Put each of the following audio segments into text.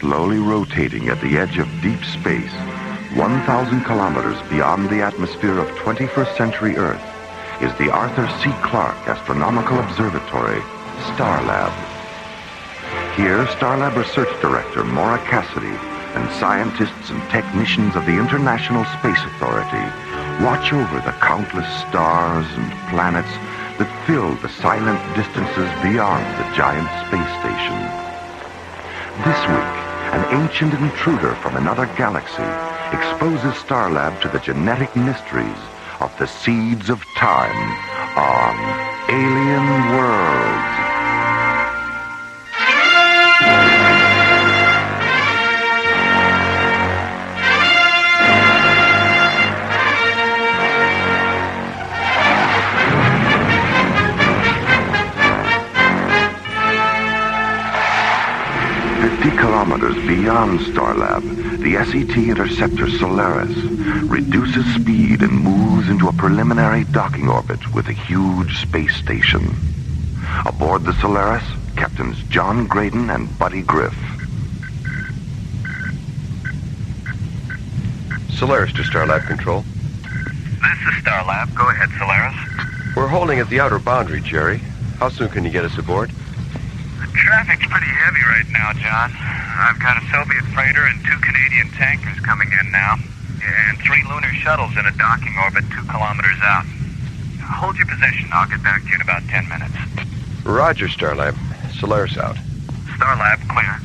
Slowly rotating at the edge of deep space, 1,000 kilometers beyond the atmosphere of 21st century Earth, is the Arthur C. Clarke Astronomical Observatory, Starlab. Here, Starlab Research Director Maura Cassidy and scientists and technicians of the International Space Authority watch over the countless stars and planets that fill the silent distances beyond the giant space station. This week, an ancient intruder from another galaxy exposes Starlab to the genetic mysteries of the seeds of time on Alien Worlds. 50 kilometers beyond Starlab, the SET interceptor Solaris reduces speed and moves into a preliminary docking orbit with a huge space station. Aboard the Solaris, Captains John Graydon and Buddy Griff. Solaris to Starlab Control. This is Starlab. Go ahead, Solaris. We're holding at the outer boundary, Jerry. How soon can you get us aboard? The traffic's pretty heavy right now, John. I've got a Soviet freighter and 2 Canadian tankers coming in now, and 3 lunar shuttles in a docking orbit 2 kilometers out. Hold your position. I'll get back to you in about 10 minutes. Roger, Starlab. Solaris out. Starlab, clear.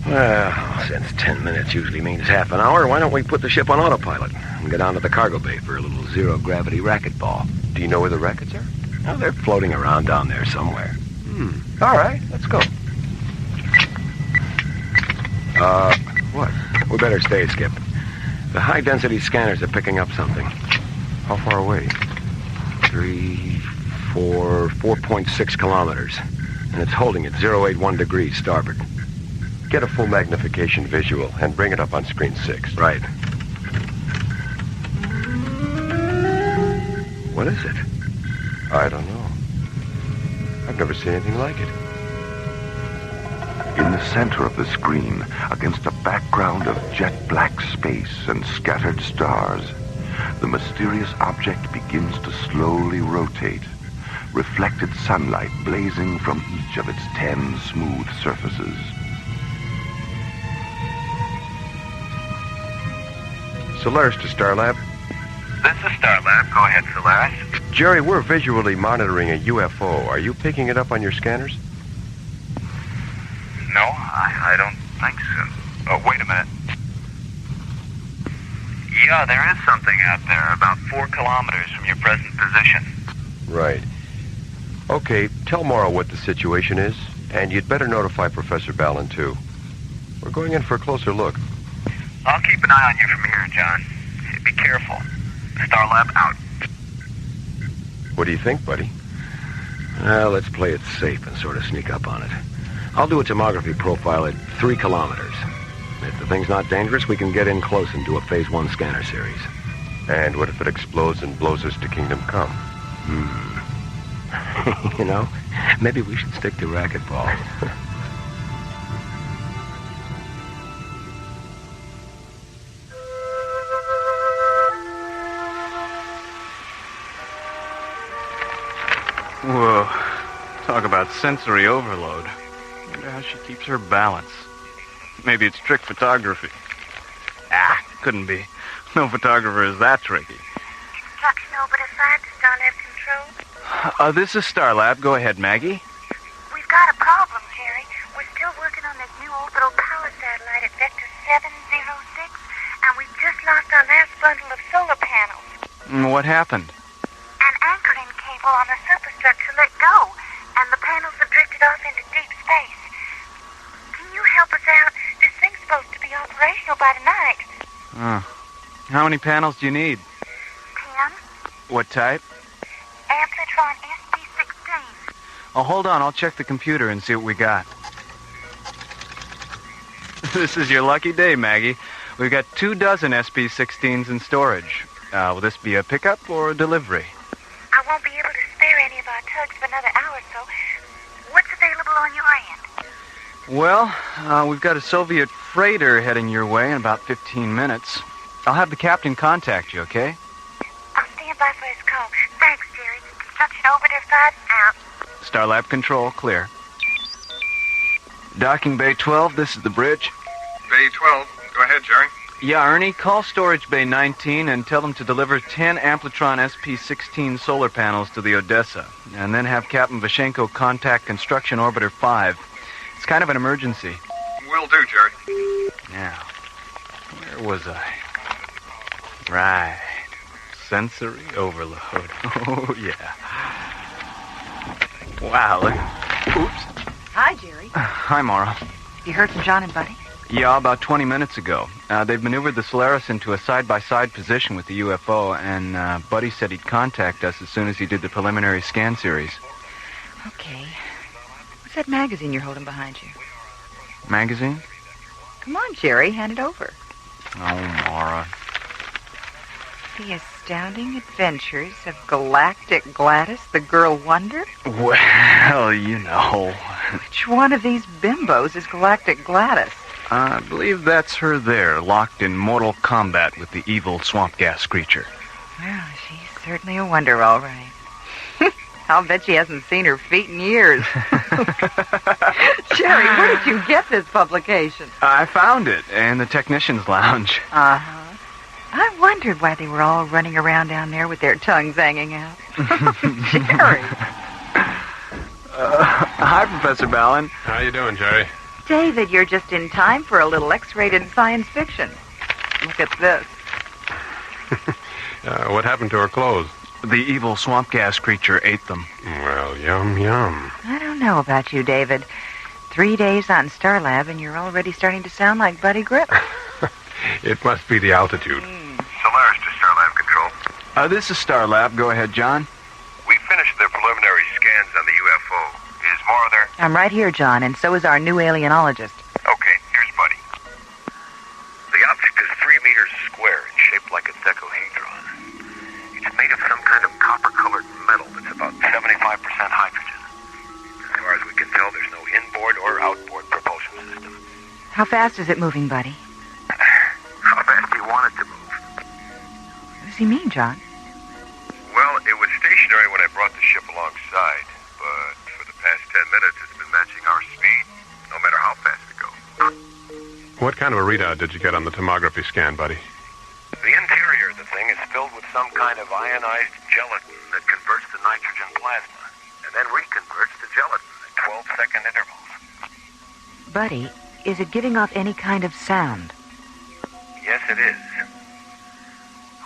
Well, since 10 minutes usually means half an hour, why don't we put the ship on autopilot and get down to the cargo bay for a little zero-gravity racquetball? Do you know where the rackets are? Well, they're floating around down there somewhere. All right, let's go. What? We better stay, Skip. The high-density scanners are picking up something. How far away? 4.6 kilometers. And it's holding at 081 degrees starboard. Get a full magnification visual and bring it up on screen 6. Right. What is it? I don't know. I've never seen anything like it. In the center of the screen, against a background of jet black space and scattered stars, the mysterious object begins to slowly rotate, reflected sunlight blazing from each of its 10 smooth surfaces. Solaris to Starlab. This is Starlab. Go ahead, Solaris. Jerry, we're visually monitoring a UFO. Are you picking it up on your scanners? No, I don't think so. Oh, wait a minute. Yeah, there is something out there about 4 kilometers from your present position. Right. Okay, tell Maura what the situation is, and you'd better notify Professor Ballin, too. We're going in for a closer look. I'll keep an eye on you from here, John. Be careful. Starlab out. What do you think, buddy? Well, let's play it safe and sort of sneak up on it. I'll do a tomography profile at 3 kilometers. If the thing's not dangerous, we can get in close and do a Phase 1 scanner series. And what if it explodes and blows us to Kingdom Come? You know, maybe we should stick to racquetball. Whoa. Talk about sensory overload. Wonder how she keeps her balance. Maybe it's trick photography. Couldn't be. No photographer is that tricky. Instruction over to side to Starlab Control. This is Starlab. Go ahead, Maggie. We've got a problem, Jerry. We're still working on that new orbital power satellite at Vector 706, and we've just lost our last bundle of solar panels. What happened? An anchoring cable on the superstructure let go, and the panels have drifted off into deep space. Can you help us out? This thing's supposed to be operational by tonight. How many panels do you need? 10. What type? Amplitron SP16. Oh, hold on. I'll check the computer and see what we got. This is your lucky day, Maggie. We've got 24 SP16s in storage. Will this be a pickup or a delivery? I won't be able to spare any of our tugs for another hour or so. What's available on your end? Well, we've got a Soviet freighter heading your way in about 15 minutes. I'll have the captain contact you, okay? I'll stand by for his call. Thanks, Jerry. Construction orbiter 5 out. Starlab control, clear. Docking Bay 12, this is the bridge. Bay 12. Go ahead, Jerry. Yeah, Ernie, call Storage Bay 19 and tell them to deliver 10 Amplitron SP-16 solar panels to the Odessa, and then have Captain Vashenko contact Construction Orbiter 5. It's kind of an emergency. Will do, Jerry. Now, where was I? Right. Sensory overload. Oh, yeah. Wow, look. Oops. Hi, Jerry. Hi, Maura. You heard from John and Buddy? Yeah, about 20 minutes ago. They've maneuvered the Solaris into a side-by-side position with the UFO, and Buddy said he'd contact us as soon as he did the preliminary scan series. Okay. What's that magazine you're holding behind you? Magazine? Come on, Jerry, hand it over. Oh, Maura. The Astounding Adventures of Galactic Gladys, the Girl Wonder? Well, you know. Which one of these bimbos is Galactic Gladys? I believe that's her there, locked in mortal combat with the evil swamp gas creature. Well, she's certainly a wonder, all right. I'll bet she hasn't seen her feet in years. Jerry, where did you get this publication? I found it in the technician's lounge. Uh-huh. I wondered why they were all running around down there with their tongues hanging out. Jerry. Hi, Professor Ballin. How you doing, Jerry? David, you're just in time for a little X-rated science fiction. Look at this. What happened to her clothes? The evil swamp gas creature ate them. Well, yum, yum. I don't know about you, David. 3 days on Starlab and you're already starting to sound like Buddy Grip. It must be the altitude. Solaris to Starlab Control. This is Starlab. Go ahead, John. We finished the preliminary scans on the UFO. Is Maura there? I'm right here, John, and so is our new alienologist. Okay, here's Buddy. The object is 3 meters square and shaped like a dodecahedron. It's made of some kind of copper-colored metal that's about 75% hydrogen. As far as we can tell, there's no inboard or outboard propulsion system. How fast is it moving, Buddy? How fast do you want it to move? What does he mean, John? Well, it was stationary when I brought the ship alongside, but for the past 10 minutes it's been matching our speed, no matter how fast it goes. What kind of a readout did you get on the tomography scan, buddy? The interior of the thing is filled with some kind of ionized gelatin that converts to nitrogen plasma, and then reconverts to gelatin at 12-second intervals. Buddy, is it giving off any kind of sound? Yes, it is.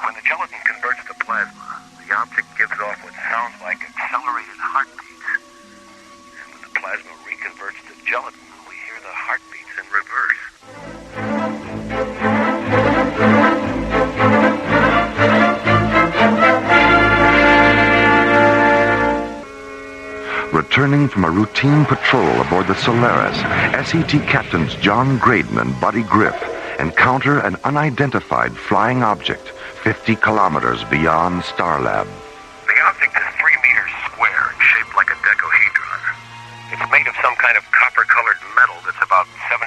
When the gelatin converts to plasma, the object gives off what sounds like accelerated heartbeats. And when the plasma reconverts to gelatin, we hear the heartbeats in reverse. Returning from a routine patrol aboard the Solaris, SET Captains John Graydon and Buddy Griff encounter an unidentified flying object 50 kilometers beyond Starlab. The object is 3 meters square and shaped like a dodecahedron. It's made of some kind of copper-colored metal that's about 75%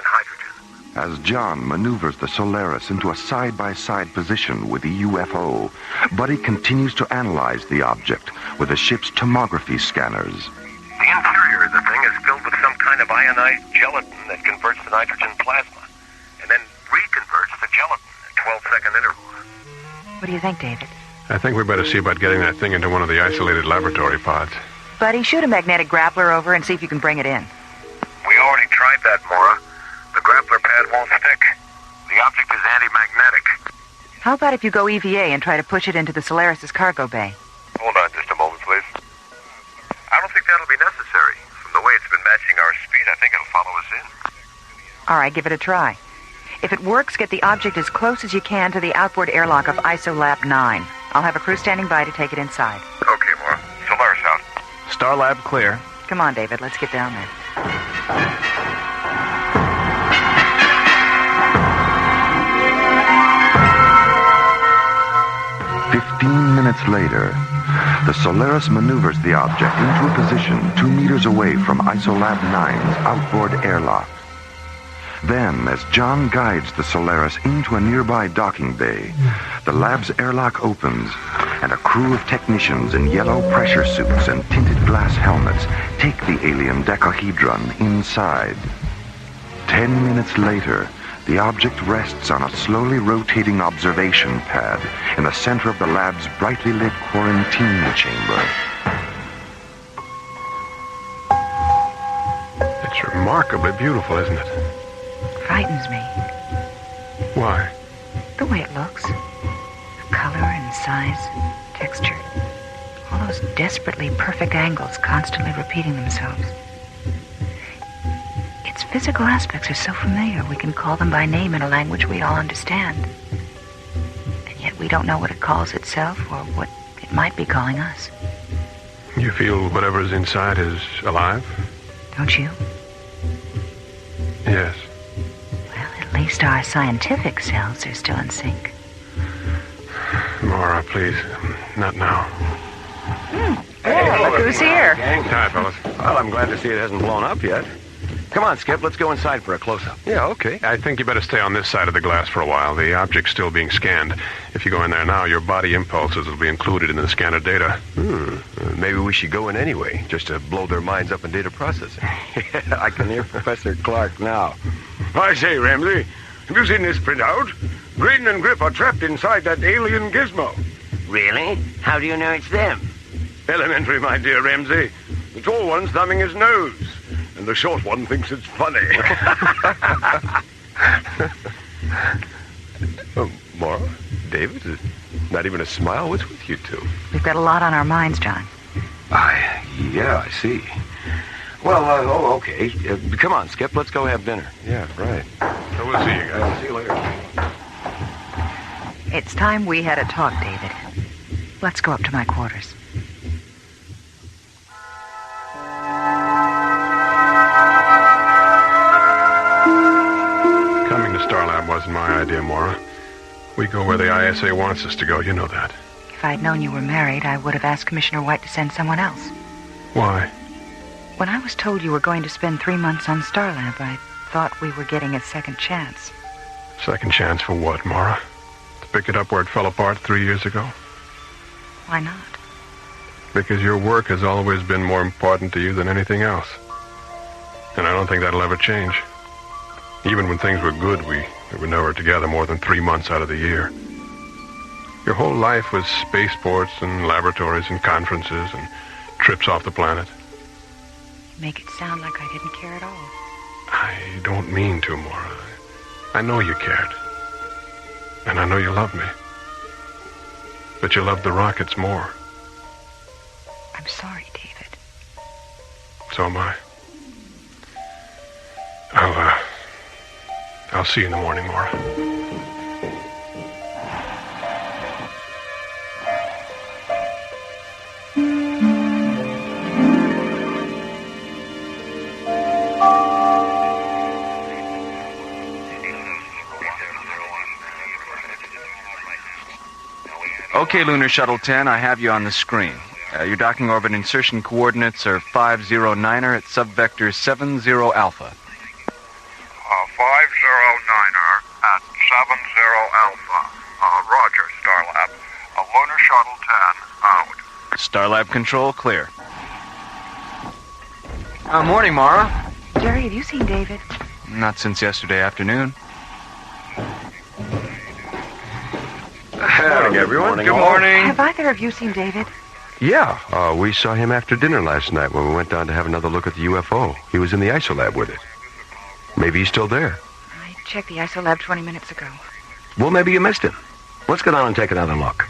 hydrogen. As John maneuvers the Solaris into a side-by-side position with the UFO, Buddy continues to analyze the object with the ship's tomography scanners. The interior of the thing is filled with some kind of ionized gelatin that converts to nitrogen plasma, and then reconverts to gelatin at 12-second intervals. What do you think, David? I think we better see about getting that thing into one of the isolated laboratory pods. Buddy, shoot a magnetic grappler over and see if you can bring it in. We already tried that, Maura. The grappler pad won't stick. The object is anti-magnetic. How about if you go EVA and try to push it into the Solaris' cargo bay? Hold on just a moment, please. I don't think that'll be necessary. From the way it's been matching our speed, I think it'll follow us in. All right, give it a try. If it works, get the object as close as you can to the outboard airlock of ISOLAB 9. I'll have a crew standing by to take it inside. Okay, Maura. Solaris out. Starlab clear. Come on, David, let's get down there. Minutes later, the Solaris maneuvers the object into a position 2 meters away from ISOLAB 9's outboard airlock. Then, as John guides the Solaris into a nearby docking bay, the lab's airlock opens, and a crew of technicians in yellow pressure suits and tinted glass helmets take the alien decahedron inside. 10 minutes later, the object rests on a slowly rotating observation pad in the center of the lab's brightly lit quarantine chamber. It's remarkably beautiful, isn't it? Frightens me. Why? The way it looks. The color and size, texture. All those desperately perfect angles constantly repeating themselves. Its physical aspects are so familiar we can call them by name in a language we all understand. And yet we don't know what it calls itself or what it might be calling us. You feel whatever's inside is alive? Don't you? Yes. Well, at least our scientific selves are still in sync. Mara, please. Not now. Hey, look who's here. Hi, fellas. Well, I'm glad to see it hasn't blown up yet. Come on, Skip, let's go inside for a close-up. Yeah, okay. I think you better stay on this side of the glass for a while. The object's still being scanned. If you go in there now, your body impulses will be included in the scanner data. Maybe we should go in anyway, just to blow their minds up in data processing. Yeah, I can hear Professor Clark now. I say, Ramsey, have you seen this printout? Graydon and Griff are trapped inside that alien gizmo. Really? How do you know it's them? Elementary, my dear Ramsey. The tall one's thumbing his nose, and the short one thinks it's funny. Mara? David? Not even a smile? What's with you two? We've got a lot on our minds, John. Yeah, I see. Well, okay. Come on, Skip, let's go have dinner. Yeah, right. So we'll see you guys. See you later. It's time we had a talk, David. Let's go up to my quarters. Coming to Starlab wasn't my idea, Mara. We go where the ISA wants us to go, you know that. If I'd known you were married, I would have asked Commissioner White to send someone else. Why? When I was told you were going to spend 3 months on Starlab, I thought we were getting a second chance. Second chance for what, Mara? To pick it up where it fell apart 3 years ago? Why not? Because your work has always been more important to you than anything else. And I don't think that'll ever change. Even when things were good, we were never together more than 3 months out of the year. Your whole life was spaceports and laboratories and conferences and trips off the planet. You make it sound like I didn't care at all. I don't mean to, Mara. I know you cared. And I know you loved me. But you loved the rockets more. I'm sorry, David. So am I. I'll see you in the morning, Mara. Okay, Lunar Shuttle 10, I have you on the screen. Your docking orbit insertion coordinates are 509er at subvector 70 Alpha. 509er at 70 Alpha. Roger, Starlab. Lunar Shuttle 10 out. Starlab control clear. Morning, Mara. Jerry, have you seen David? Not since yesterday afternoon. Morning, everyone. Good morning. Have either of you seen David? Yeah, we saw him after dinner last night when we went down to have another look at the UFO. He was in the ISOLab with it. Maybe he's still there. I checked the ISOLab 20 minutes ago. Well, maybe you missed him. Let's go down and take another look.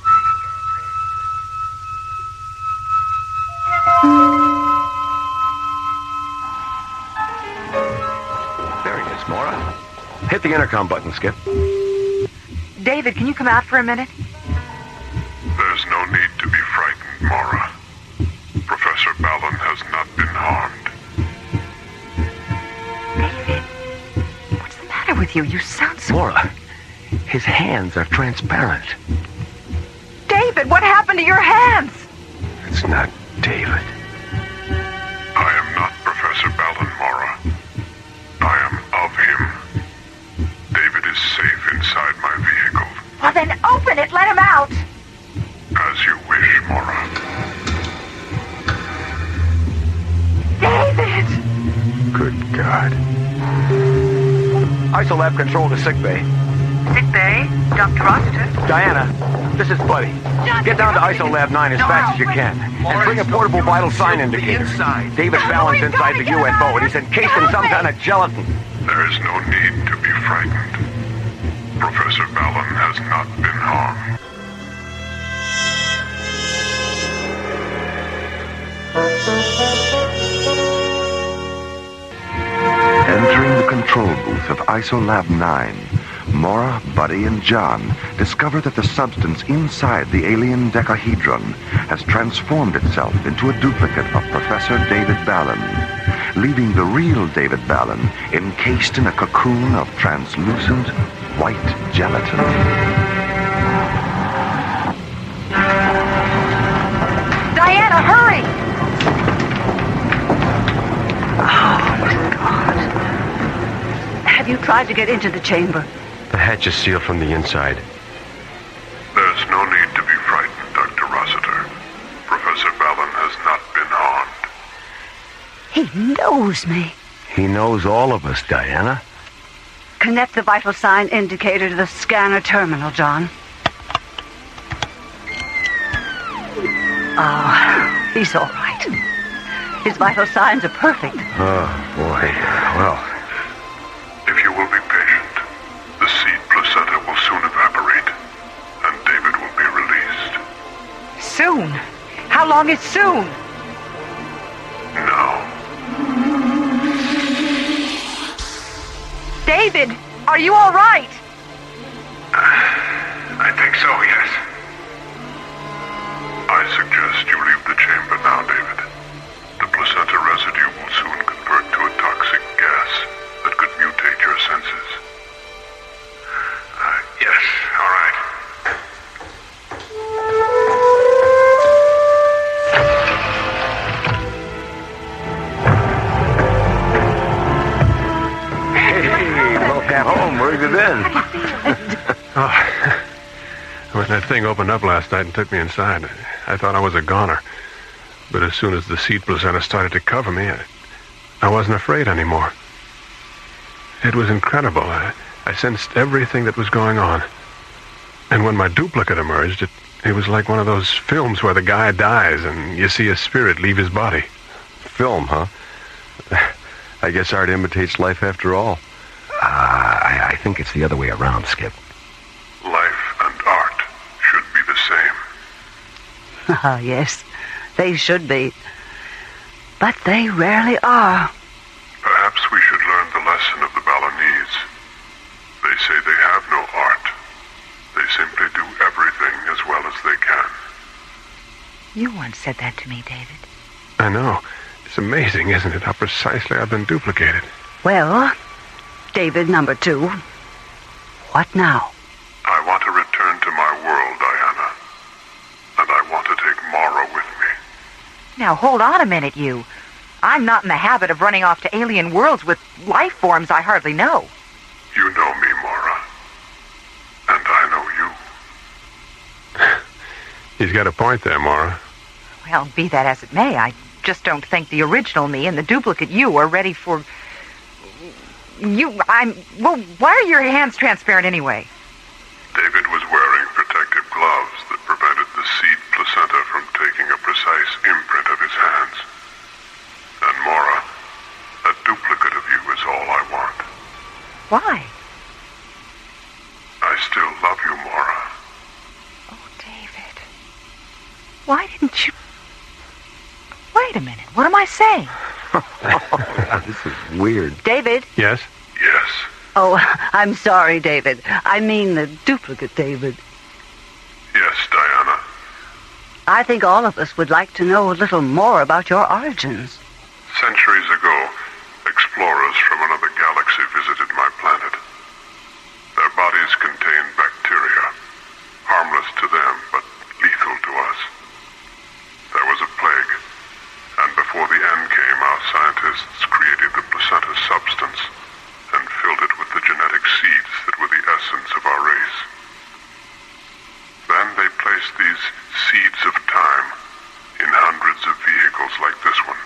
There he is, Mara. Hit the intercom button, Skip. David, can you come out for a minute? There's no need to be frightened, Mara. Professor Ballon has not been harmed. David, what's the matter with you? You sound so... Mara, his hands are transparent. David, what happened to your hands? It's not David. I am not Professor Ballon, Mara. I am of him. start. Isolab control to sick bay. Sick bay? Dr. Rossiter? Diana, this is Buddy. Get down to Isolab 9 as fast as you can. And bring a portable vital sign indicator. David Fallon's inside the UFO, and he's encased in some kind of gelatin. There is no need to be frightened. Professor Ballon has not been harmed. Entering the control booth of Isolab 9, Mora, Buddy, and John discover that the substance inside the alien decahedron has transformed itself into a duplicate of Professor David Ballon, leaving the real David Ballon encased in a cocoon of translucent white gelatin. Diana, hurry! Oh, my God. Have you tried to get into the chamber? The hatch is sealed from the inside. There's no need to be frightened, Dr. Rossiter. Professor Ballon has not been harmed. He knows me. He knows all of us, Diana. Connect the vital sign indicator to the scanner terminal, John. Oh, he's all right. His vital signs are perfect. Oh, boy. Well, If you will be patient, the seed placenta will soon evaporate, and David will be released. Soon? How long is soon? Now. David, are you all right? I think so, yes. I suggest you leave the chamber now, David. The placenta residue will soon convert to a toxic gas that could mutate your senses. Yes, all right. hey, welcome home. Where have you been? When that thing opened up last night and took me inside, I thought I was a goner. But as soon as the seed placenta started to cover me, I wasn't afraid anymore. It was incredible. I sensed everything that was going on. And when my duplicate emerged, it was like one of those films where the guy dies and you see his spirit leave his body. Film, huh? I guess art imitates life after all. I think it's the other way around, Skip. Life and art should be the same. Ah, yes, they should be. But they rarely are. Perhaps we should learn the lesson of the Balinese. They say they have no art. They simply do everything as well as they can. You once said that to me, David. I know. It's amazing, isn't it, how precisely I've been duplicated. Well, David number 2, what now? I want to return to my world, Diana. And I want to take Mara with me. Now, hold on a minute, you. I'm not in the habit of running off to alien worlds with life forms I hardly know. You know me, Mara. And I know you. He's got a point there, Mara. Well, be that as it may, I just don't think the original me and the duplicate you are ready for... Well, why are your hands transparent anyway? David was wearing protective gloves that prevented the seed placenta from taking a precise imprint of his hands. And Mara, a duplicate of you is all I want. Why? I still love you, Mara. Oh, David. Why didn't you... Wait a minute. What am I saying? This is weird. David? Yes? Yes. Oh, I'm sorry, David. I mean the duplicate David. Yes, Diana. I think all of us would like to know a little more about your origins. Centuries ago, explorers from another galaxy visited my planet. Their bodies contained bacteria, harmless to them, but lethal to us. There was a plague, and before the end came, our scientists created the placenta substance and filled it with the genetic seeds that were the essence of our race. Then they placed these seeds of time in hundreds of vehicles like this one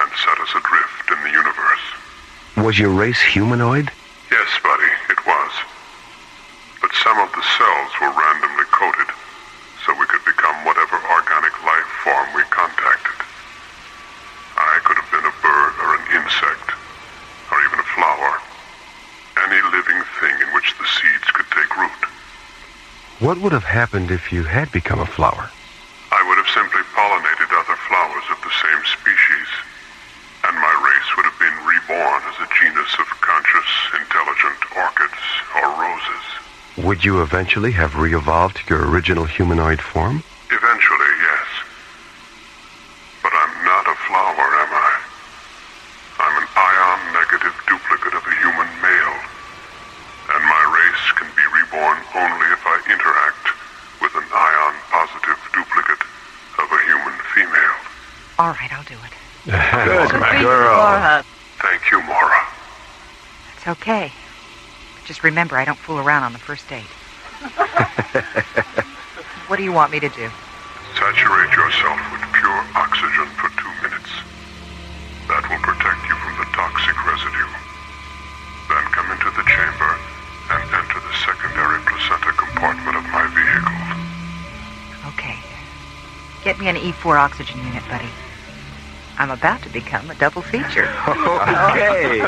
and set us adrift in the universe. Was your race humanoid? Yes, buddy, it was. But some of the cells were randomly coded, so we could become whatever organic life form we contacted. I could have been a bird or an insect, or even a flower. Any living thing in which the seeds could take root. What would have happened if you had become a flower? I would have simply pollinated other flowers of the same species, and my race would have been reborn as a genus of conscious, intelligent orchids or roses. Would you eventually have re-evolved to your original humanoid form? Eventually, yes. But I'm not a flower, am I? I'm an ion-negative duplicate of a human male, and my race can be reborn only if I interact with an ion-positive duplicate of a human female. All right, I'll do it. Good girl. Laura. Thank you, Mora. It's okay. Just remember, I don't fool around on the first date. What do you want me to do? Saturate yourself with pure oxygen for 2 minutes. That will protect you from the toxic residue. Then come into the chamber and enter the secondary placenta compartment of my vehicle. Okay. Get me an E4 oxygen unit, buddy. I'm about to become a double feature. Okay.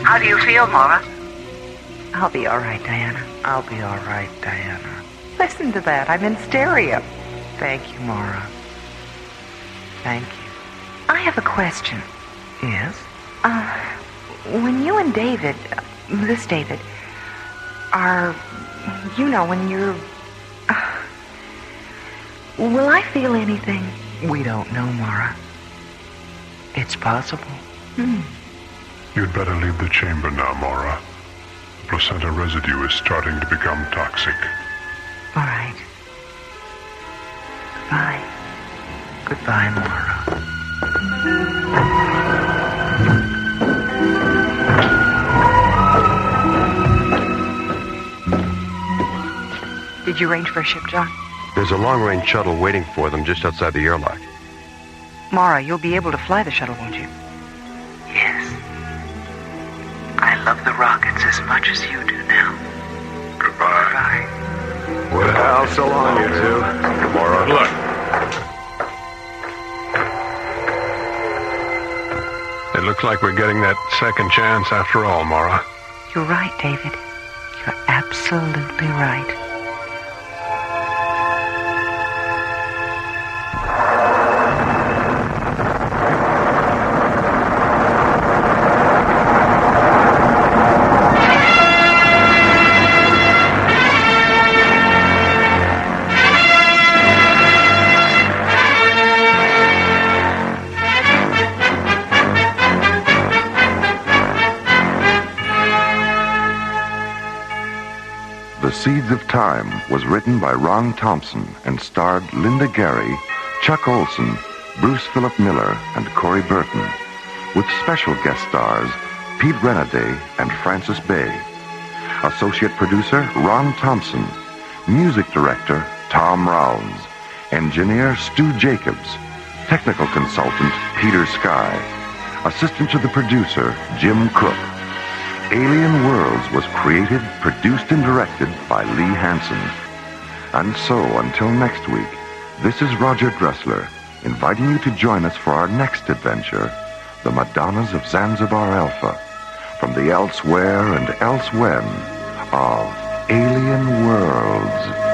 How do you feel, Mora? I'll be all right, Diana. I'll be all right, Diana. Listen to that. I'm in stereo. Thank you, Mora. Thank you. I have a question. Yes? When you and David, this David, are, when you're... will I feel anything? We don't know, Mora. It's possible. You'd better leave the chamber now, Mora. Placenta residue is starting to become toxic. All right. Goodbye. Goodbye, Mora. Did you arrange for a ship, John? There's a long-range shuttle waiting for them just outside the airlock. Mara, you'll be able to fly the shuttle, won't you? Yes. I love the rockets as much as you do now. Goodbye. Well, so long, you two. Mora. Look. It looks like we're getting that second chance after all, Mora. You're right, David. You're absolutely right. The Seeds of Time was written by Ron Thompson and starred Linda Gary, Chuck Olson, Bruce Philip Miller, and Corey Burton, with special guest stars Pete Renaday and Francis Bay. Associate producer Ron Thompson. Music director Tom Rounds. Engineer Stu Jacobs. Technical consultant Peter Sky. Assistant to the producer Jim Cook. Alien Worlds was created, produced, and directed by Lee Hansen. And so, until next week, this is Roger Dressler, inviting you to join us for our next adventure, The Madonnas of Zanzibar Alpha, from the elsewhere and elsewhen of Alien Worlds.